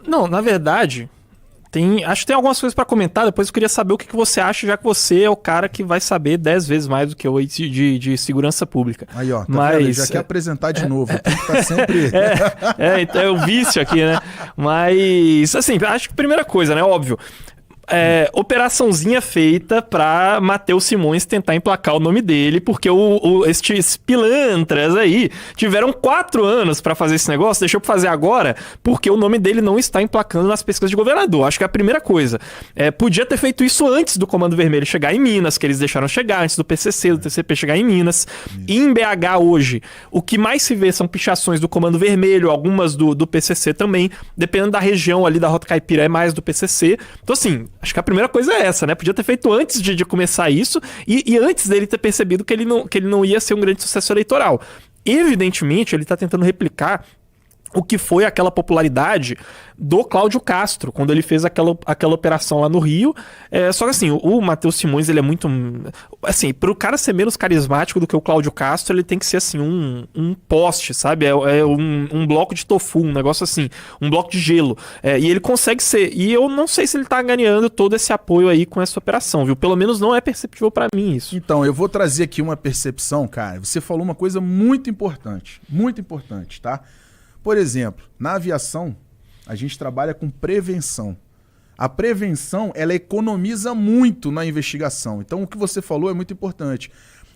Não, na verdade, acho que tem algumas coisas pra comentar, depois eu queria saber o que você acha, já que você é o cara que vai saber 10 vezes mais do que eu de segurança pública. Aí, ó, tá vendo? Já quer apresentar de novo, tem que estar sempre... Então é o vício aqui, né? Mas, assim, acho que a primeira coisa, né, óbvio, operaçãozinha feita pra Matheus Simões tentar emplacar o nome dele, porque esses pilantras aí tiveram 4 anos pra fazer esse negócio, deixou pra fazer agora, porque o nome dele não está emplacando nas pesquisas de governador. Acho que é a primeira coisa. Podia ter feito isso antes do Comando Vermelho chegar em Minas, que eles deixaram chegar, antes do PCC, do TCP chegar em Minas. E em BH hoje, o que mais se vê são pichações do Comando Vermelho, algumas do PCC também, dependendo da região ali da Rota Caipira é mais do PCC. Então assim, acho que a primeira coisa é essa, né? Podia ter feito antes de começar isso e antes dele ter percebido que ele não ia ser um grande sucesso eleitoral. Evidentemente, ele está tentando replicar o que foi aquela popularidade do Cláudio Castro, quando ele fez aquela operação lá no Rio. Só que assim, o Matheus Simões, ele é muito... Assim, pro cara ser menos carismático do que o Cláudio Castro, ele tem que ser assim, um poste, sabe? Um bloco de tofu, um negócio assim, um bloco de gelo. E ele consegue ser. E eu não sei se ele tá ganhando todo esse apoio aí com essa operação, viu? Pelo menos não é perceptível pra mim isso. Então, eu vou trazer aqui uma percepção, cara. Você falou uma coisa muito importante, tá? Por exemplo, na aviação, a gente trabalha com prevenção. A prevenção, ela economiza muito na investigação. Então, o que você falou é muito importante.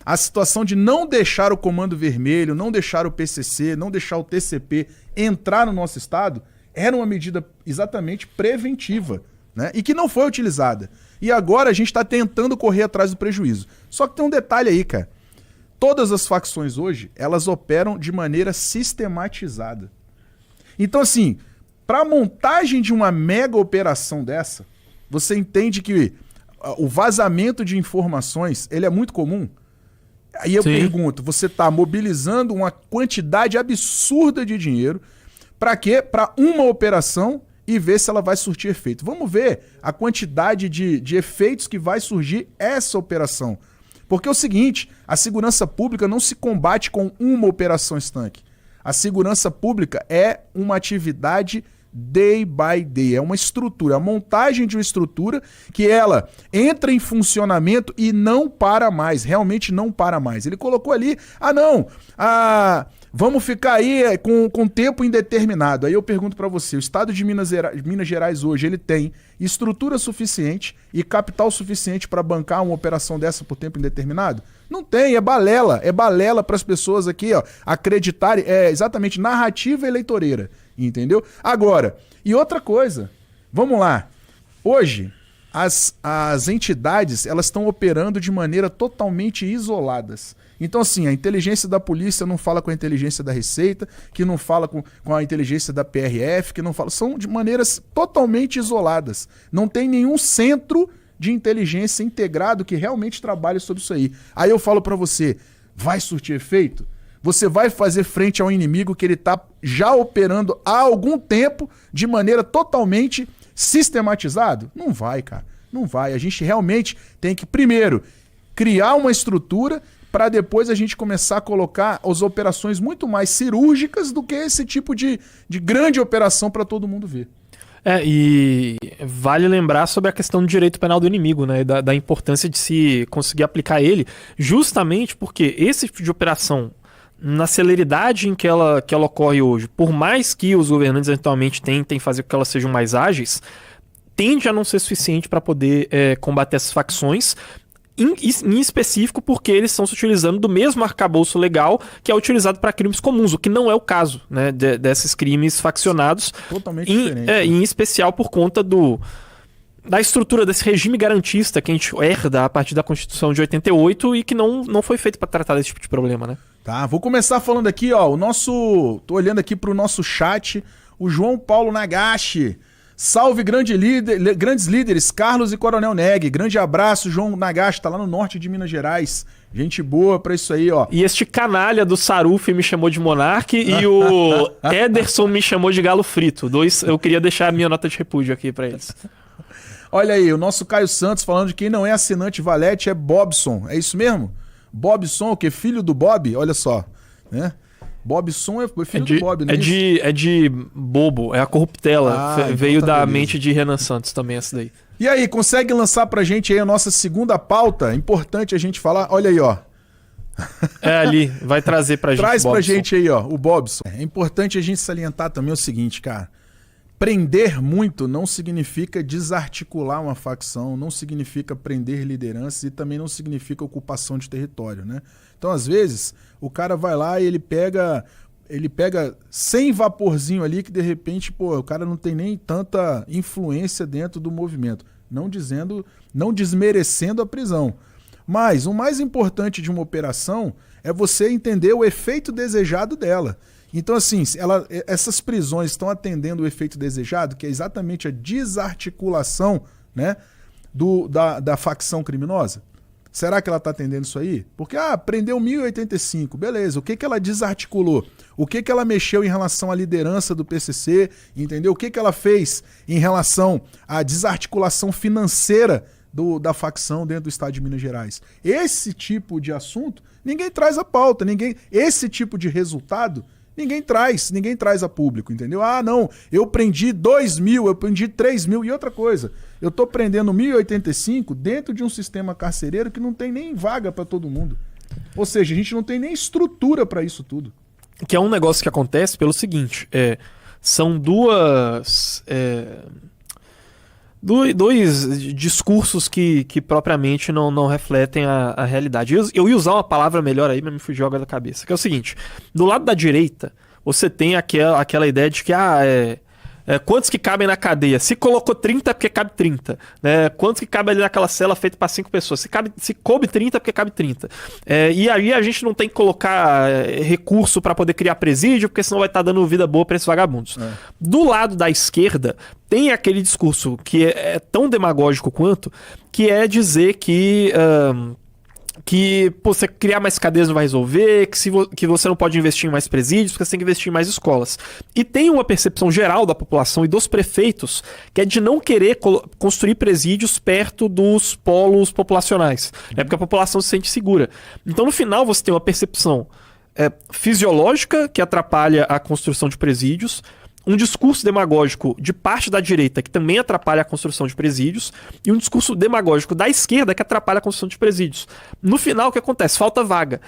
A situação de não deixar o Comando Vermelho, não deixar o PCC, não deixar o TCP entrar no nosso estado, era uma medida exatamente preventiva, né? E que não foi utilizada. E agora a gente está tentando correr atrás do prejuízo. Só que tem um detalhe aí, cara. Todas as facções hoje, elas operam de maneira sistematizada. Então, assim, para a montagem de uma mega operação dessa, você entende que o vazamento de informações, ele é muito comum? Aí eu pergunto, você está mobilizando uma quantidade absurda de dinheiro para quê? Para uma operação e ver se ela vai surtir efeito. Vamos ver a quantidade de efeitos que vai surgir essa operação. Porque é o seguinte, a segurança pública não se combate com uma operação estanque. A segurança pública é uma atividade day by day, é uma estrutura, a montagem de uma estrutura que ela entra em funcionamento e não para mais, realmente não para mais. Ele colocou ali, vamos ficar aí com tempo indeterminado. Aí eu pergunto para você, o estado de Minas Gerais hoje, ele tem estrutura suficiente e capital suficiente para bancar uma operação dessa por tempo indeterminado? Não tem, é balela para as pessoas aqui, ó, acreditarem, é exatamente narrativa eleitoreira, entendeu? Agora, e outra coisa, vamos lá, hoje as entidades, elas estão operando de maneira totalmente isoladas. Então, assim, a inteligência da polícia não fala com a inteligência da Receita, que não fala com a inteligência da PRF, que não fala... São de maneiras totalmente isoladas. Não tem nenhum centro de inteligência integrado que realmente trabalhe sobre isso aí. Aí eu falo pra você, vai surtir efeito? Você vai fazer frente ao inimigo que ele tá já operando há algum tempo de maneira totalmente sistematizado? Não vai, cara. Não vai. A gente realmente tem que, primeiro, criar uma estrutura para depois a gente começar a colocar as operações muito mais cirúrgicas do que esse tipo de grande operação para todo mundo ver. E vale lembrar sobre a questão do direito penal do inimigo, né? Da importância de se conseguir aplicar ele, justamente porque esse tipo de operação, na celeridade em que ela ocorre hoje, por mais que os governantes eventualmente tentem fazer com que elas sejam mais ágeis, tende a não ser suficiente para poder combater essas facções, em específico porque eles estão se utilizando do mesmo arcabouço legal que é utilizado para crimes comuns, o que não é o caso, né, desses crimes faccionados. Totalmente diferente. Em especial por conta da estrutura desse regime garantista que a gente herda a partir da Constituição de 88 e que não foi feito para tratar desse tipo de problema, né? Tá, vou começar falando aqui, ó, tô olhando aqui pro nosso chat, o João Paulo Nagashi. Salve grandes líderes, Carlos e Coronel Neg. Grande abraço, João Nagashi, tá lá no norte de Minas Gerais. Gente boa pra isso aí, ó. E este canalha do Saruf me chamou de monarca e o Ederson me chamou de galo frito. Eu queria deixar a minha nota de repúdio aqui pra eles. Olha aí, o nosso Caio Santos falando de quem não é assinante Valete é Bobson. É isso mesmo? Bobson, o quê? Filho do Bob? Olha só, né? Bobson é filho do Bob, né? É de Bobo, é a Corruptela. Veio então tá, da beleza. mente de Renan Santos também, essa daí. E aí, consegue lançar pra gente aí a nossa segunda pauta? Importante a gente falar. Olha aí, ó. É ali, vai trazer pra gente. Traz pra Bobson. gente aí, ó, o Bobson. É importante a gente salientar também o seguinte, cara. Prender muito não significa desarticular uma facção, não significa prender lideranças e também não significa ocupação de território, né? Então, às vezes, o cara vai lá e ele pega 100 vaporzinho ali que, de repente, pô, o cara não tem nem tanta influência dentro do movimento. Não desmerecendo a prisão. Mas o mais importante de uma operação é você entender o efeito desejado dela. Então, assim, essas prisões estão atendendo o efeito desejado, que é exatamente a desarticulação, né, da facção criminosa? Será que ela está atendendo isso aí? Porque, prendeu 1085, beleza. O que ela desarticulou? O que ela mexeu em relação à liderança do PCC? Entendeu? O que ela fez em relação à desarticulação financeira da facção dentro do estado de Minas Gerais? Esse tipo de assunto, ninguém traz à pauta. Esse tipo de resultado, ninguém traz a público, entendeu? Não, eu prendi 2.000, eu prendi 3.000. E outra coisa, eu tô prendendo 1085 dentro de um sistema carcereiro que não tem nem vaga para todo mundo. Ou seja, a gente não tem nem estrutura para isso tudo. Que é um negócio que acontece pelo seguinte, são dois discursos que propriamente não refletem a realidade. Eu ia usar uma palavra melhor aí, mas me fugiu agora da cabeça. Que é o seguinte, do lado da direita, você tem aquela ideia de que quantos que cabem na cadeia? Se colocou 30 é porque cabe 30. Né? Quantos que cabe ali naquela cela feita para 5 pessoas? Se coube 30 é porque cabe 30. E aí a gente não tem que colocar recurso para poder criar presídio, porque senão vai estar dando vida boa para esses vagabundos. Do lado da esquerda, tem aquele discurso que é tão demagógico quanto, que é dizer que você criar mais cadeias não vai resolver, que você não pode investir em mais presídios, porque você tem que investir em mais escolas. E tem uma percepção geral da população e dos prefeitos que é de não querer construir presídios perto dos polos populacionais, porque a população se sente segura. Então, no final, você tem uma percepção fisiológica que atrapalha a construção de presídios, um discurso demagógico de parte da direita que também atrapalha a construção de presídios e um discurso demagógico da esquerda que atrapalha a construção de presídios. No final, o que acontece? Falta vaga.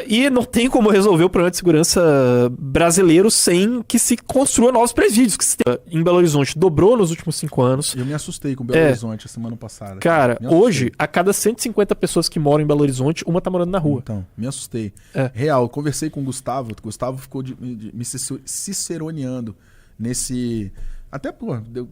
E não tem como resolver o problema de segurança brasileiro sem que se construa novos presídios. Que em Belo Horizonte dobrou nos últimos 5 anos. Eu me assustei com Belo Horizonte a semana passada. Cara, hoje, a cada 150 pessoas que moram em Belo Horizonte, uma tá morando na rua. Então, me assustei. Real, eu conversei com o Gustavo. O Gustavo ficou me ciceroneando nesse... Até,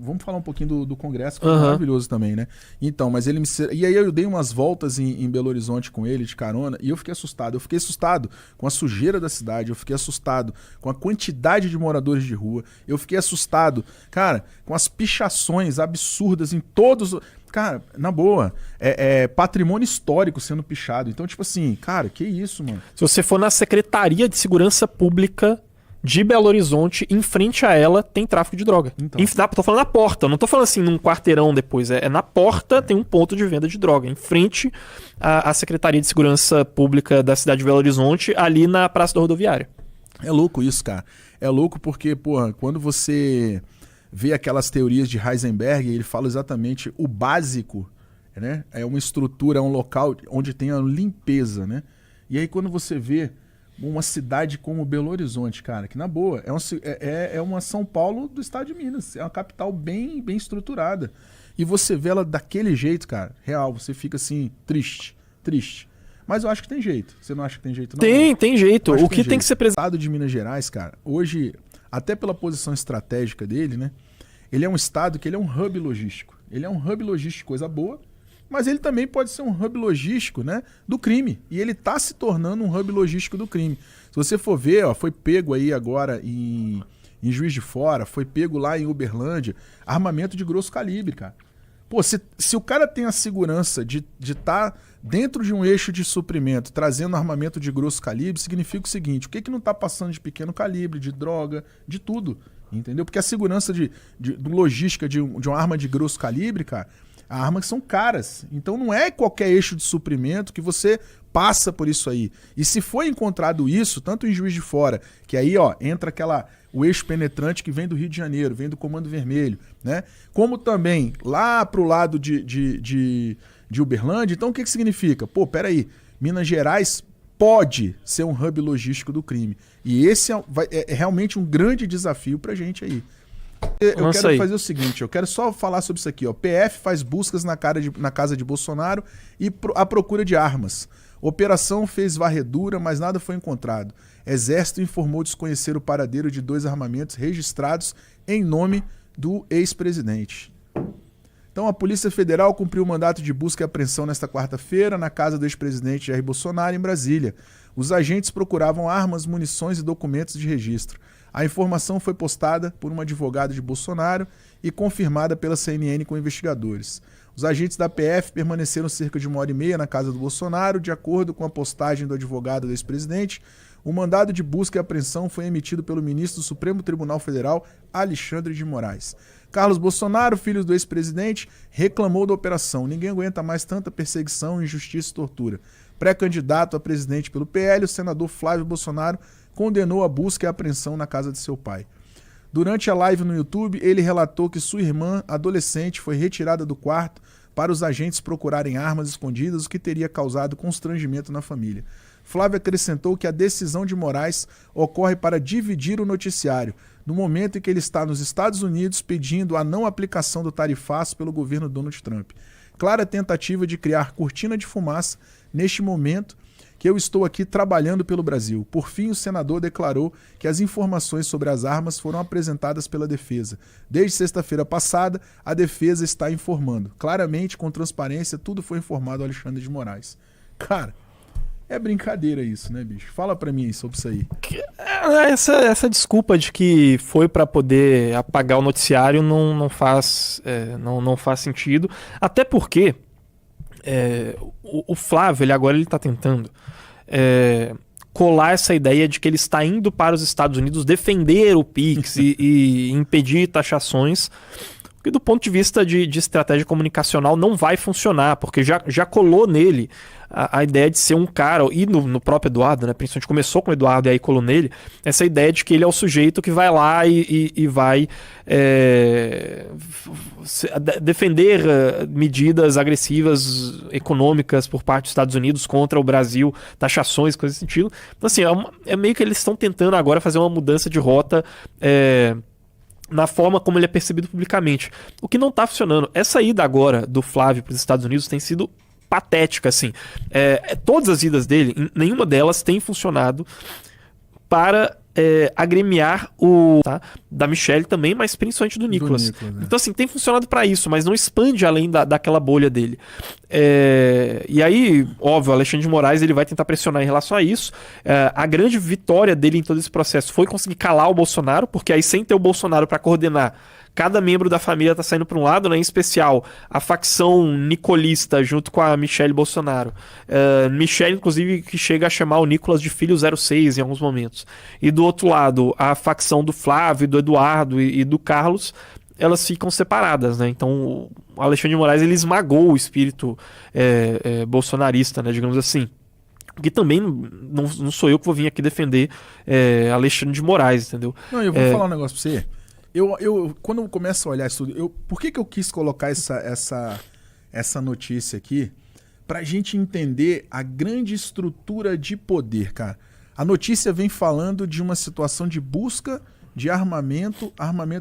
vamos falar um pouquinho do Congresso, que é maravilhoso também, né? Então, mas ele me... E aí eu dei umas voltas em Belo Horizonte com ele, de carona, e eu fiquei assustado. Eu fiquei assustado com a sujeira da cidade, eu fiquei assustado com a quantidade de moradores de rua, eu fiquei assustado, cara, com as pichações absurdas em todos... Cara, na boa, é patrimônio histórico sendo pichado. Então, tipo assim, cara, que isso, mano? Se você for na Secretaria de Segurança Pública de Belo Horizonte, em frente a ela tem tráfico de droga. Então. Tô falando na porta, não tô falando assim num quarteirão depois. Na porta tem um ponto de venda de droga, em frente à Secretaria de Segurança Pública da cidade de Belo Horizonte, ali na Praça da Rodoviária. É louco isso, cara. É louco porque, quando você vê aquelas teorias de Heisenberg, ele fala exatamente o básico, né? É uma estrutura, é um local onde tem a limpeza, né? E aí quando você vê uma cidade como Belo Horizonte, cara, que na boa, é uma São Paulo do estado de Minas, é uma capital bem estruturada. E você vê ela daquele jeito, cara, real, você fica assim, triste. Mas eu acho que tem jeito. Você não acha que tem jeito, não? Tem jeito. O que tem que ser preservado. O estado de Minas Gerais, cara, hoje, até pela posição estratégica dele, né, ele é um estado que ele é um hub logístico. Ele é um hub logístico, coisa boa, mas ele também pode ser um hub logístico, né, do crime. E ele está se tornando um hub logístico do crime. Se você for ver, foi pego aí agora em Juiz de Fora, foi pego lá em Uberlândia, armamento de grosso calibre, cara. Pô, se o cara tem a segurança de estar dentro de um eixo de suprimento, trazendo armamento de grosso calibre, significa o seguinte, o que não está passando de pequeno calibre, de droga, de tudo, entendeu? Porque a segurança de logística de uma arma de grosso calibre, cara, Armas são caras. Então não é qualquer eixo de suprimento que você passa por isso aí. E se foi encontrado isso, tanto em Juiz de Fora, que aí entra o eixo penetrante que vem do Rio de Janeiro, vem do Comando Vermelho, né? Como também lá pro lado de Uberlândia. Então o que significa? Pô, peraí, Minas Gerais pode ser um hub logístico do crime. E esse é realmente um grande desafio pra gente aí. Eu quero fazer o seguinte, eu quero só falar sobre isso aqui. PF faz buscas na casa de Bolsonaro e a procura de armas. Operação fez varredura, mas nada foi encontrado. Exército informou desconhecer o paradeiro de 2 armamentos registrados em nome do ex-presidente. Então a Polícia Federal cumpriu o mandato de busca e apreensão nesta quarta-feira na casa do ex-presidente Jair Bolsonaro, em Brasília. Os agentes procuravam armas, munições e documentos de registro. A informação foi postada por um advogado de Bolsonaro e confirmada pela CNN com investigadores. Os agentes da PF permaneceram cerca de 1h30 na casa do Bolsonaro. De acordo com a postagem do advogado do ex-presidente, o mandado de busca e apreensão foi emitido pelo ministro do Supremo Tribunal Federal, Alexandre de Moraes. Carlos Bolsonaro, filho do ex-presidente, reclamou da operação. Ninguém aguenta mais tanta perseguição, injustiça e tortura. Pré-candidato a presidente pelo PL, o senador Flávio Bolsonaro condenou a busca e a apreensão na casa de seu pai. Durante a live no YouTube, ele relatou que sua irmã, adolescente, foi retirada do quarto para os agentes procurarem armas escondidas, o que teria causado constrangimento na família. Flávio acrescentou que a decisão de Moraes ocorre para dividir o noticiário, no momento em que ele está nos Estados Unidos pedindo a não aplicação do tarifaço pelo governo Donald Trump. Clara tentativa de criar cortina de fumaça neste momento que eu estou aqui trabalhando pelo Brasil. Por fim, o senador declarou que as informações sobre as armas foram apresentadas pela defesa. Desde sexta-feira passada, a defesa está informando. Claramente, com transparência, tudo foi informado ao Alexandre de Moraes. Cara, é brincadeira isso, né, bicho? Fala pra mim sobre isso aí. Essa desculpa de que foi pra poder apagar o noticiário não faz sentido. Até porque o Flávio, ele tá tentando colar essa ideia de que ele está indo para os Estados Unidos defender o PIX e impedir taxações, que do ponto de vista de estratégia comunicacional não vai funcionar, porque já colou nele a ideia de ser um cara, e no próprio Eduardo, né, principalmente começou com o Eduardo e aí colou nele, essa ideia de que ele é o sujeito que vai lá e vai defender medidas agressivas econômicas por parte dos Estados Unidos contra o Brasil, taxações, coisas desse sentido. Então assim, é meio que eles estão tentando agora fazer uma mudança de rota na forma como ele é percebido publicamente. O que não está funcionando. Essa ida agora do Flávio para os Estados Unidos tem sido patética, assim. Todas as idas dele, nenhuma delas tem funcionado para agremiar da Michelle também, mas principalmente do Nicolas. Né? Então, assim, tem funcionado para isso, mas não expande além daquela bolha dele. E aí, óbvio, o Alexandre de Moraes ele vai tentar pressionar em relação a isso. A grande vitória dele em todo esse processo foi conseguir calar o Bolsonaro, porque aí sem ter o Bolsonaro para coordenar, cada membro da família tá saindo para um lado, né? Em especial a facção nicolista junto com a Michelle Bolsonaro. Michelle, inclusive, que chega a chamar o Nicolas de filho 06 em alguns momentos. E do outro lado, a facção do Flávio, do Eduardo e do Carlos, elas ficam separadas, né? Então o Alexandre de Moraes ele esmagou o espírito bolsonarista, né? Digamos assim. Que também não sou eu que vou vir aqui defender Alexandre de Moraes, entendeu? Não, eu vou falar um negócio pra você. Quando eu começo a olhar isso tudo, por que eu quis colocar essa notícia aqui? Pra gente entender a grande estrutura de poder, cara. A notícia vem falando de uma situação de busca de armamento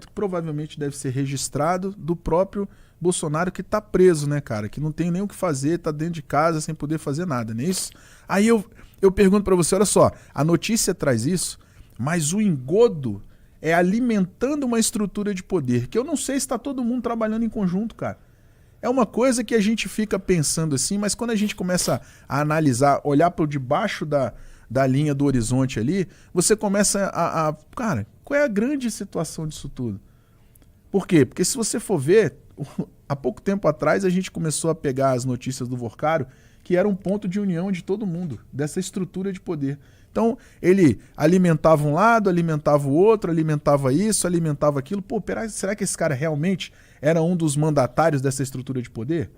que provavelmente deve ser registrado do próprio Bolsonaro, que tá preso, né, cara? Que não tem nem o que fazer, tá dentro de casa sem poder fazer nada, não é isso? Aí eu pergunto pra você, olha só, a notícia traz isso, mas o engodo é alimentando uma estrutura de poder, que eu não sei se tá todo mundo trabalhando em conjunto, cara. É uma coisa que a gente fica pensando assim, mas quando a gente começa a analisar, olhar por debaixo da linha do horizonte ali, você começa cara, qual é a grande situação disso tudo? Por quê? Porque se você for ver, há pouco tempo atrás a gente começou a pegar as notícias do Vorcaro, que era um ponto de união de todo mundo, dessa estrutura de poder. Então, ele alimentava um lado, alimentava o outro, alimentava isso, alimentava aquilo. Pô, será que esse cara realmente era um dos mandatários dessa estrutura de poder?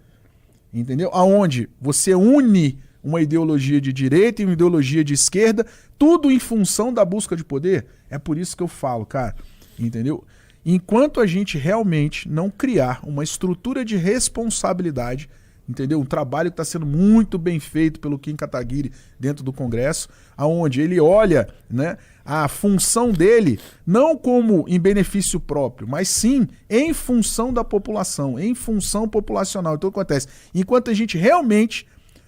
Entendeu? Aonde você une uma ideologia de direita e uma ideologia de esquerda, tudo em função da busca de poder. É por isso que eu falo, cara, entendeu? Enquanto a gente realmente não criar uma estrutura de responsabilidade, entendeu? Um trabalho que está sendo muito bem feito pelo Kim Kataguiri dentro do Congresso, aonde ele olha, né, a função dele não como em benefício próprio, mas sim em função da população, em função populacional. Então o que acontece? Enquanto a gente realmente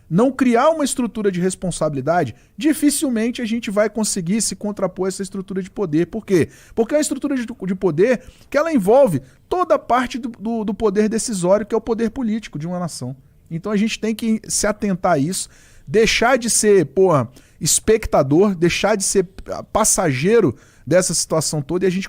não criar uma estrutura de responsabilidade, dificilmente a gente vai conseguir se contrapor a essa estrutura de poder. Por quê? Porque é uma estrutura de poder que ela envolve toda a parte do poder decisório, que é o poder político de uma nação. Então a gente tem que se atentar a isso, deixar de ser, espectador, deixar de ser passageiro dessa situação toda e a gente